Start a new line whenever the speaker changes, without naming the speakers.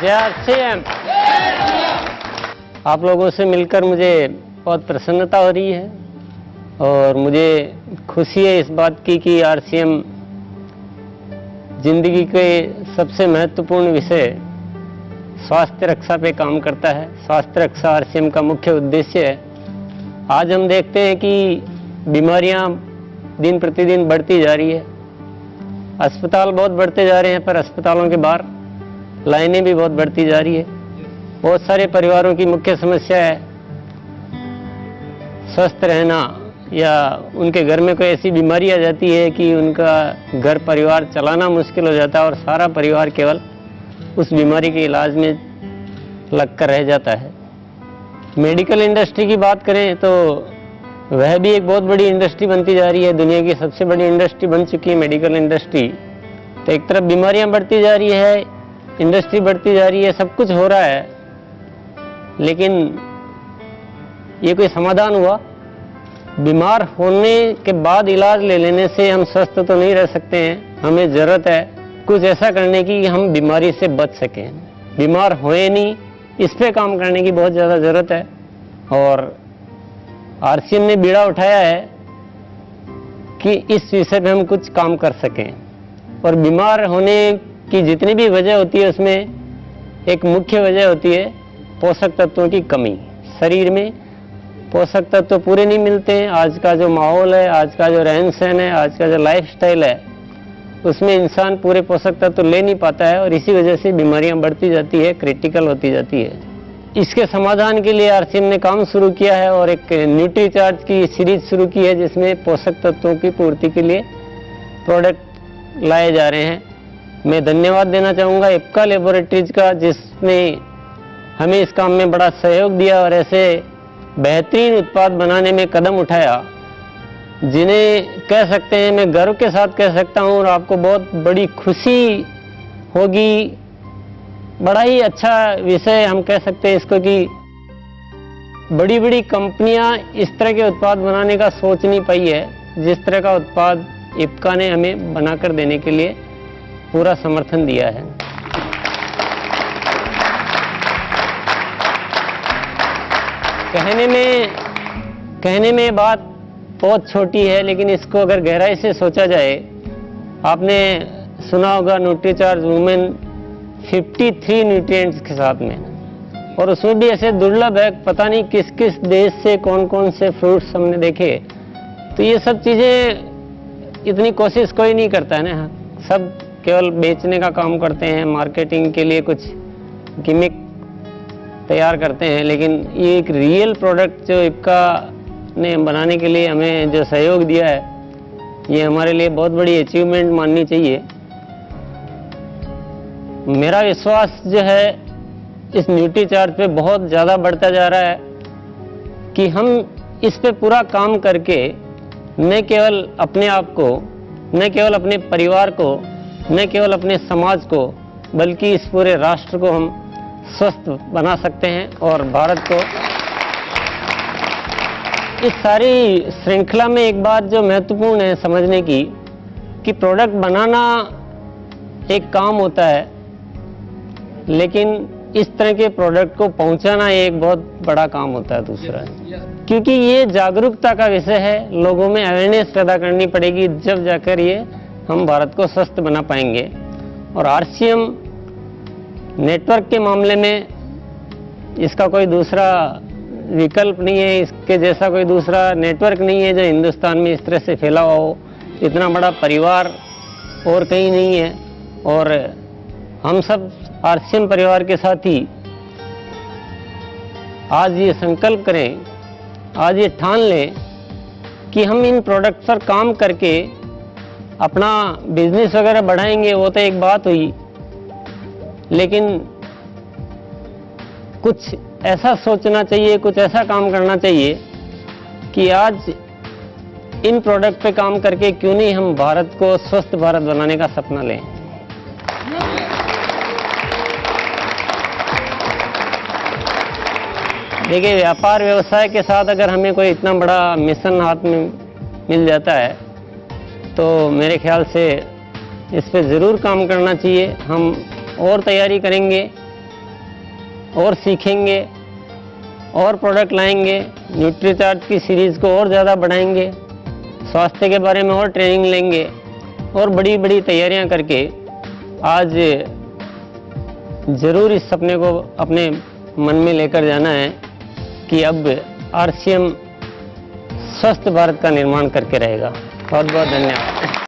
जय आरसीएम। आप लोगों से मिलकर मुझे बहुत प्रसन्नता हो रही है और मुझे खुशी है इस बात की कि आरसीएम जिंदगी के सबसे महत्वपूर्ण विषय स्वास्थ्य रक्षा पे काम करता है। स्वास्थ्य रक्षा आरसीएम का मुख्य उद्देश्य है। आज हम देखते हैं कि बीमारियां दिन प्रतिदिन बढ़ती जा रही है। अस्पताल बहुत बढ़ते जा रहे हैं, पर अस्पतालों के बाहर लाइनें भी बहुत बढ़ती जा रही है। बहुत सारे परिवारों की मुख्य समस्या है स्वस्थ रहना, या उनके घर में कोई ऐसी बीमारी आ जाती है कि उनका घर परिवार चलाना मुश्किल हो जाता है और सारा परिवार केवल उस बीमारी के इलाज में लगकर रह जाता है। मेडिकल इंडस्ट्री की बात करें तो वह भी एक बहुत बड़ी इंडस्ट्री बनती जा रही है। दुनिया की सबसे बड़ी इंडस्ट्री बन चुकी है मेडिकल इंडस्ट्री। तो एक तरफ बीमारियां बढ़ती जा रही है, इंडस्ट्री बढ़ती जा रही है, सब कुछ हो रहा है, लेकिन ये कोई समाधान हुआ? बीमार होने के बाद इलाज ले लेने से हम स्वस्थ तो नहीं रह सकते हैं। हमें ज़रूरत है कुछ ऐसा करने की कि हम बीमारी से बच सकें, बीमार होए नहीं, इस पे काम करने की बहुत ज़्यादा ज़रूरत है। और आरसीएम ने बीड़ा उठाया है कि इस विषय पे हम कुछ काम कर सकें। और बीमार होने की जितनी भी वजह होती है उसमें एक मुख्य वजह होती है पोषक तत्वों की कमी। शरीर में पोषक तत्व पूरे नहीं मिलते हैं। आज का जो माहौल है, आज का जो रहन सहन है, आज का जो लाइफस्टाइल है, उसमें इंसान पूरे पोषक तत्व ले नहीं पाता है और इसी वजह से बीमारियां बढ़ती जाती है, क्रिटिकल होती जाती है। इसके समाधान के लिए आरसीएम ने काम शुरू किया है और एक न्यूट्रीचार्ज की सीरीज शुरू की है जिसमें पोषक तत्वों की पूर्ति के लिए प्रोडक्ट लाए जा रहे हैं। मैं धन्यवाद देना चाहूँगा इप्का लेबोरेटरीज का, जिसने हमें इस काम में बड़ा सहयोग दिया और ऐसे बेहतरीन उत्पाद बनाने में कदम उठाया, जिन्हें कह सकते हैं, मैं गर्व के साथ कह सकता हूँ और आपको बहुत बड़ी खुशी होगी। बड़ा ही अच्छा विषय हम कह सकते हैं इसको कि बड़ी बड़ी कंपनियां इस तरह के उत्पाद बनाने का सोच नहीं पाई है जिस तरह का उत्पाद इप्का ने हमें बनाकर देने के लिए पूरा समर्थन दिया है। कहने में बात बहुत छोटी है, लेकिन इसको अगर गहराई से सोचा जाए, आपने सुना होगा न्यूट्रीचार्ज वुमेन 53 न्यूट्रिएंट्स के साथ में, और उसमें भी ऐसे दुर्लभ है, पता नहीं किस किस देश से कौन कौन से फ्रूट्स हमने देखे। तो ये सब चीज़ें इतनी कोशिश कोई नहीं करता है ना, सब केवल बेचने का काम करते हैं, मार्केटिंग के लिए कुछ गिमिक तैयार करते हैं। लेकिन ये एक रियल प्रोडक्ट जो इप्का ने बनाने के लिए हमें जो सहयोग दिया है, ये हमारे लिए बहुत बड़ी अचीवमेंट माननी चाहिए। मेरा विश्वास जो है इस न्यूट्रीचार्ज पे बहुत ज़्यादा बढ़ता जा रहा है कि हम इस पे पूरा काम करके न केवल अपने आप को, न केवल अपने परिवार को, न केवल अपने समाज को, बल्कि इस पूरे राष्ट्र को हम स्वस्थ बना सकते हैं। और भारत को इस सारी श्रृंखला में एक बात जो महत्वपूर्ण है समझने की, कि प्रोडक्ट बनाना एक काम होता है, लेकिन इस तरह के प्रोडक्ट को पहुंचाना एक बहुत बड़ा काम होता है दूसरा, क्योंकि ये जागरूकता का विषय है। लोगों में अवेयरनेस पैदा करनी पड़ेगी, जब जाकर ये हम भारत को स्वस्थ बना पाएंगे। और आरसीएम नेटवर्क के मामले में इसका कोई दूसरा विकल्प नहीं है, इसके जैसा कोई दूसरा नेटवर्क नहीं है जो हिंदुस्तान में इस तरह से फैला हुआ हो। इतना बड़ा परिवार और कहीं नहीं है। और हम सब आरसीएम परिवार के साथ ही आज ये संकल्प करें, आज ये ठान लें कि हम इन प्रोडक्ट पर काम करके अपना बिजनेस वगैरह बढ़ाएंगे। वो तो एक बात हुई, लेकिन कुछ ऐसा सोचना चाहिए, कुछ ऐसा काम करना चाहिए कि आज इन प्रोडक्ट पे काम करके क्यों नहीं हम भारत को स्वस्थ भारत बनाने का सपना लें। देखिए, व्यापार व्यवसाय के साथ अगर हमें कोई इतना बड़ा मिशन हाथ में मिल जाता है तो मेरे ख्याल से इस पे ज़रूर काम करना चाहिए। हम और तैयारी करेंगे और सीखेंगे और प्रोडक्ट लाएंगे, न्यूट्रीचार्ज की सीरीज़ को और ज़्यादा बढ़ाएंगे, स्वास्थ्य के बारे में और ट्रेनिंग लेंगे और बड़ी बड़ी तैयारियां करके आज ज़रूर इस सपने को अपने मन में लेकर जाना है कि अब RCM स्वस्थ भारत का निर्माण करके रहेगा। बहुत बहुत धन्यवाद।